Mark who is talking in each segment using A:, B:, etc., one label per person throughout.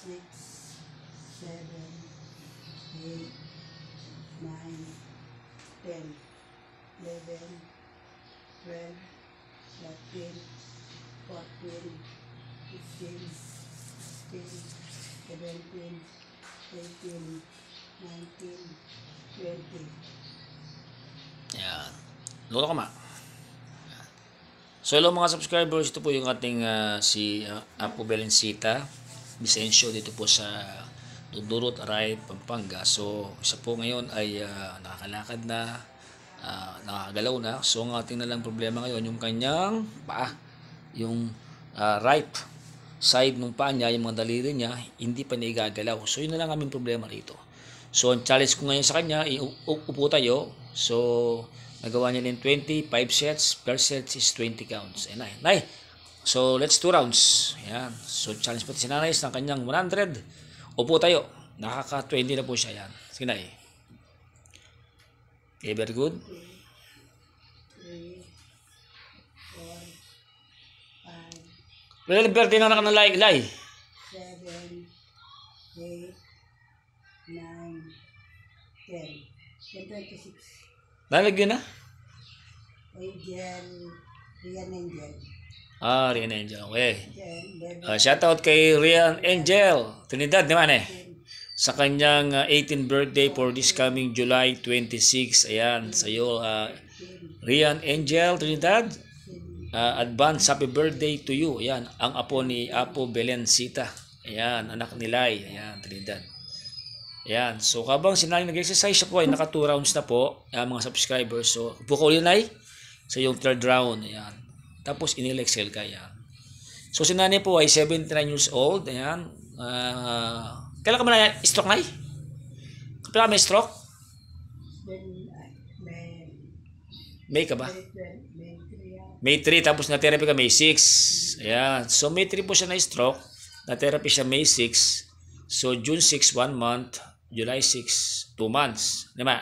A: 6, 7, 8, 9, 10, 11, 12, 13, 14, 15, 16, 17, 18, 19, 20.
B: Yan. Luto ka ma. So hello mga subscribers, ito po yung ating si Apo Belencita Vicencio dito po sa Dudurot, Aray, Pampanga. So isa po ngayon ay nakakalakad na, nakakagalaw na. So ang ating nalang problema ngayon yung kanyang paa, yung right side ng paa niya, yung mga daliri niya hindi pa niya igagalaw. So yun na lang aming problema rito. So ang challenge ko ngayon sa kanya, upo tayo. So nagawa niya din 25 sets. Per set is 20 counts. Ayan na. Nay. So, let's 2 rounds. Ayan. So, challenge pati si Nanay ng kanyang 100. Upo tayo. Nakaka-20 na po siya. Ayan. Sige, Nay. Okay, very good.
A: 3, 4, 5,
B: Well, birthday na ng lay.
A: 7, 8, 9, 10. 26.
B: Nalagyan na?
A: Angel, Rian Angel.
B: Rian Angel. Okay.
A: Then,
B: Shoutout kay Rian Angel Trinidad naman sa kanyang 18th birthday for this coming July 26. Ayan, sa iyo Rian Angel Trinidad, advance happy birthday to you. Ayan, ang apo ni Apo Belencita. Ayan, anak ni Lai. Ayan, Trinidad. Ayan, so habang si Nanay nag-exercise siya po ay naka 2 rounds na po mga subscribers. So upo ko ulit Nay sa yung 3rd round. Ayan, tapos inil-exhale ka. Ayan. So si Nanay po ay 79 years old. Ayan, kailan ka ba na stroke Nay? Kailan ka may stroke? May ka ba? May 3 tapos na-therapy ka May 6. Ayan, so May 3 po siya na stroke. Na-therapy siya May 6. So June 6, 1 month. July 6, 2 months. Diba?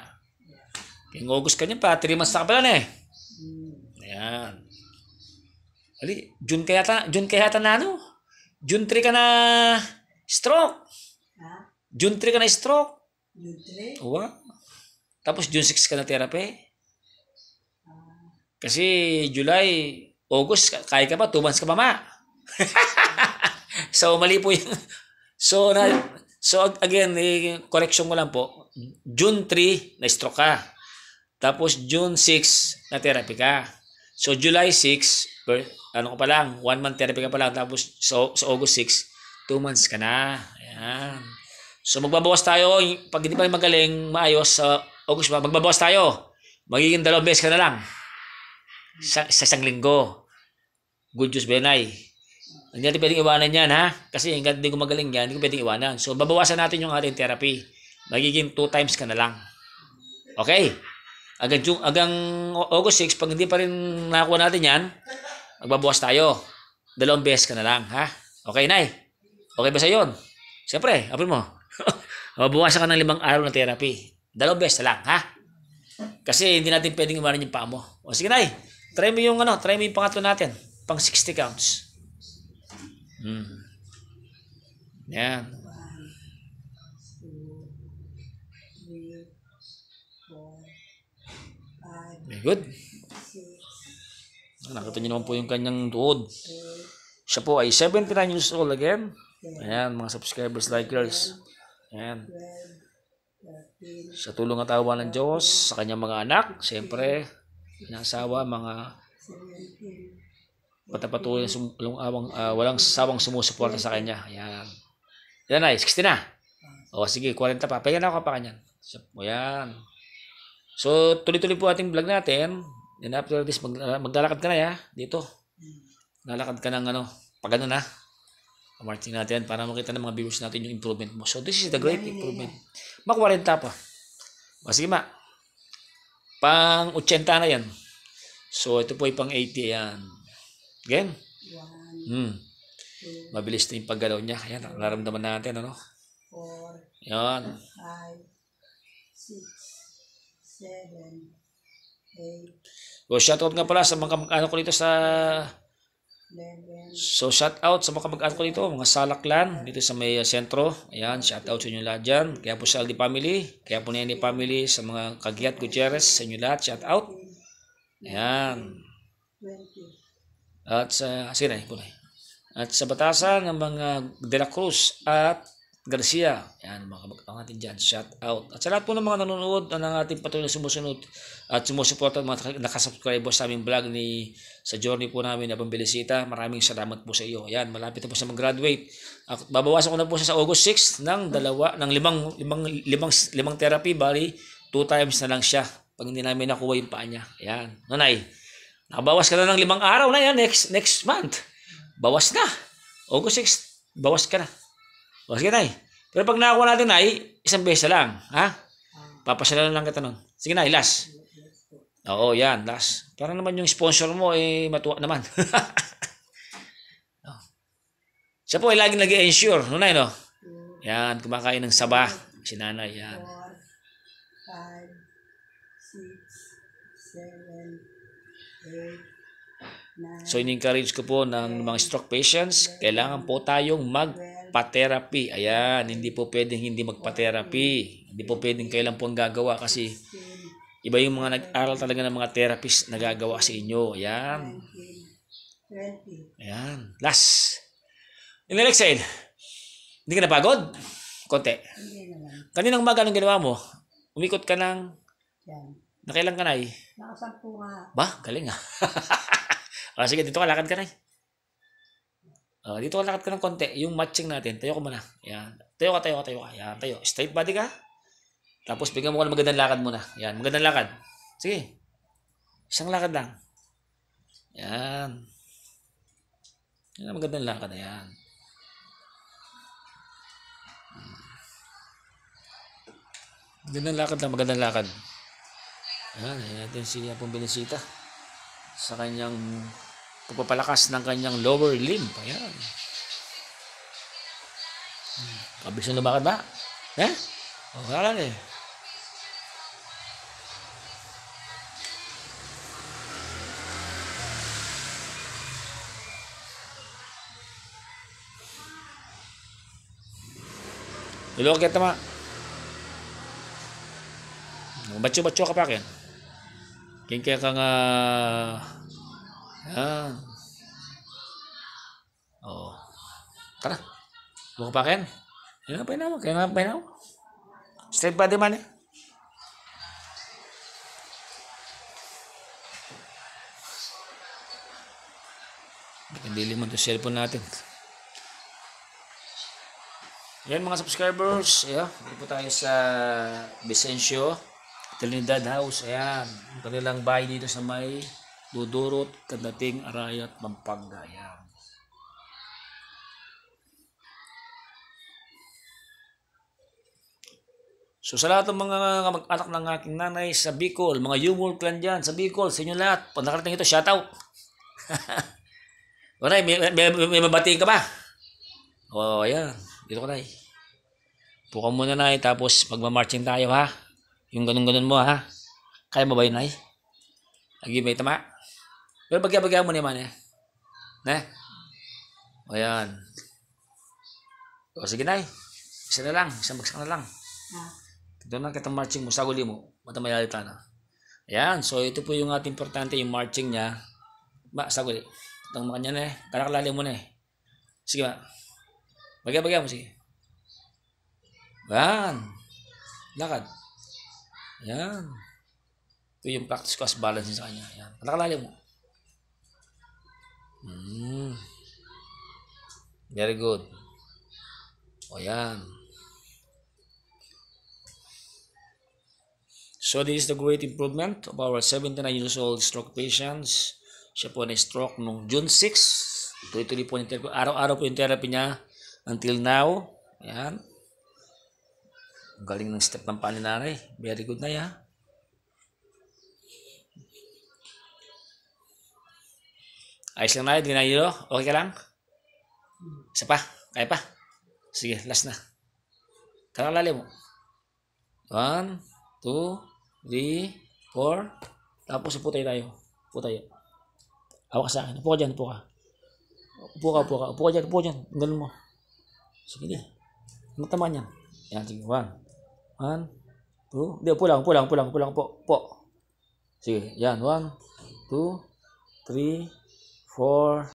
B: Yung August ka niya pa, 3 months na ka pala na Ayan. Ali, June kaya ta na ano? June 3 ka na stroke. June 3 ka na stroke.
A: June 3?
B: Wow. Tapos June 6 ka na therapy. Kasi July, August, kaya ka pa, 2 months ka pa ma. So mali po yung... So again, correction ko lang po. June 3 na stroke ka. Tapos June 6 na therapy ka. So July 6, ano ka pa lang, 1 month therapy ka pa lang. Tapos sa August 6, 2 months ka na. Ayan. So magbabawas tayo. Pag hindi pa rin magaling maayos sa August, magbabawas tayo. Magiging 2 beses ka na lang. Sa isang linggo. Good news, Benay. Hindi natin pwedeng iwanan yan, ha? Kasi hanggang hindi ko magaling yan, hindi ko pwedeng iwanan. So, babawasan natin yung ating therapy. Magiging 2 times ka na lang. Okay? Hanggang August 6, pag hindi pa rin nakakuha natin yan, magbabawas tayo. 2 beses ka na lang, ha? Okay, Nay? Okay ba sa yun? Siyempre, apin mo. Mabawasan ka ng 5 araw na therapy. 2 beses na lang, ha? Kasi hindi natin pwedeng iwanan yung paa mo. O sige, Nay. Try mo yung pangatlo natin. Pang 60 counts. Yan.
A: 1, 2, 3, 4, 5,
B: Very good.
A: 6,
B: Nakita niyo naman po yung kanyang tuhod.
A: 8,
B: Siya po ay 79 years old again. Ayan, mga subscribers, likers. Ayan.
A: 12, 13,
B: Sa tulong at awa ng Diyos, sa kanyang mga anak, siyempre, inasawa, mga
A: 17,
B: patapatuloy walang sawang sumusuporta sa kanya. Ayan. Yan ay, 60 na. O sige, 40 pa. Pahinga na ako pa kanyan. Ayan. So, tuloy-tuloy po ating vlog natin. And after this, maglalakad ka na ya. Dito. Lalakad ka ng pag na. Marching natin para makita ng mga viewers natin yung improvement mo. So, this is the great improvement. Mak 40 pa. O sige ma. Pang 80 na yan. So, ito po ay pang 80 yan. Again.
A: 1, 2,
B: Mabilis na yung paggalaw niya. Ayan, nararamdaman natin,
A: 4,
B: Ayan.
A: 5, 6, 7, 8,
B: So, shoutout nga pala sa mga kamag-anak ko dito sa
A: 11,
B: So, shout out sa mga kamag-anak ko dito, mga Salaklan, dito sa may sentro. Ayan, shout out sa inyo lahat dyan. Kaya po sa Aldi family, kaya po na Nene family, sa mga Kagiat Gutierrez, sa inyo lahat, shout out. Ayan.
A: 20,
B: At sa, sige na, at sa batasan ng mga De La Cruz at Garcia. Ayan, mga kamag-anak natin dyan, shout out. At sa lahat po ng mga nanonood ng ating patuloy na sumusunod at sumusuporta mga nakasubscribe sa aming vlog sa journey po namin na Pambilisita. Maraming salamat po sa iyo. Ayan, malapit na po sa mag-graduate. Babawasan ko na po siya sa August 6 ng limang therapy. Bali, 2 times na lang siya pag hindi namin nakuha yung paa niya. Ayan. Nanay, nakabawas ka na ng 5 araw na yan next month. Bawas na. August 6, bawas ka na. Bawas ka na Pero pag nakakuha natin isang beses lang. Ha? Papasyalan lang kita nun. Sige na, last. Oo, yan, last. Para naman yung sponsor mo, matuwa naman. Siya po ay laging nag-ensure. No, no? Yan, kumakain ng saba. Si nanay, yan.
A: 4, 5, 6, 7, 8, 9,
B: So, in-encourage ko po ng mga stroke patients, kailangan po tayong magpa-therapy. Ayan, hindi po pwedeng hindi magpa-therapy. Hindi po pwedeng kailan po ang gagawa kasi iba yung mga nag-aral talaga ng mga therapist na gagawa sa inyo. Ayan.
A: 20,
B: Ayan. Last. Inhale, exhale. Hindi ka napagod? Konti.
A: hindi naman.
B: Kaninang umaga anong ginawa mo? Umikot ka ng
A: Yan.
B: nakailang ka na
A: Nakasampu nga.
B: Ba? Galing sige, dito ka lakad ka na dito ka lakad ka ng konti. Yung matching natin. Tayo ko muna. Ayan. Tayo ka. Ayan, tayo. Straight body ka. Tapos bigyan mo ko ng magandang lakad muna. Ayan, magandang lakad. Sige. Isang lakad lang. Ayan. Yan, magandang lakad. Ayan. Magandang lakad. Ayan, ayan natin si Pambilisita sa kanyang pagpapalakas ng kanyang lower limb. Ayan. Mabilis na lumakad ba? Wala lang Ilo ka tama. Batyo ka pa kin. Kaya ka nga yan. Oo. Tara. Buka pa kin. Kaya nga pa na. Straight body man Hindi liman to cellphone natin. Yan mga subscribers. Ayan. Dito po tayo sa Vicencio Trinidad House. Ayan. Ang kanilang bahay dito sa may Dudurot, Candating, Arayat, Pampanga. Ayan. So sa lahat ng mga mag-anak ng aking nanay sa Bicol, mga Yumul clan dyan sa Bicol, sa inyo lahat, pag nakarating ito, shout out. Nay, may mabatiin ka ba? Ayan. Dito ka na Puka muna na tapos magmamarching tayo ha. Yung ganun-ganun mo ha. Kaya mo ba yun Lagi may tama. Pero bagya-bagya mo naman Ayan. Sige na Isa na lang. Isang bagsak na lang. Ito na kitang marching mo. Saguli mo. Matamayalita na. Ayan. So ito po yung ating importante. Yung marching niya. Saguli. Itong mga kanya Kalakalali mo Sige ba. Bagya-bagya mo sige. Yan. Lakad. Yan. Ito yung practice ko as balance sa kanya. Yan. Kalakalali mo. Very good. Yan. So this is the great improvement of our 79 years old stroke patients. Siya po na-stroke noong June 6. Tuloy-tuloy po yung therapy. Araw-araw po yung therapy niya until now. Ayan. Ang galing ng step ng paa ni nanay. Very good na Ayos lang na. Di na yun. Okay ka lang? Isa pa. Kaya pa. Sige, last na. Kakalali mo. 1, 2, 3, 4. Tapos upo tayo. Upo tayo. Hawak ka sa akin. Upo ka dyan. Upo ka. Upo ka, upo ka. Upo ka dyan, upo ka dyan. Ganun mo. Sige, di. Ano tama niyan? Yan, sige. 1, 2. Hindi, upo lang, upo lang, upo lang, upo lang, upo. Sige, yan. 1, 2, 3, 4,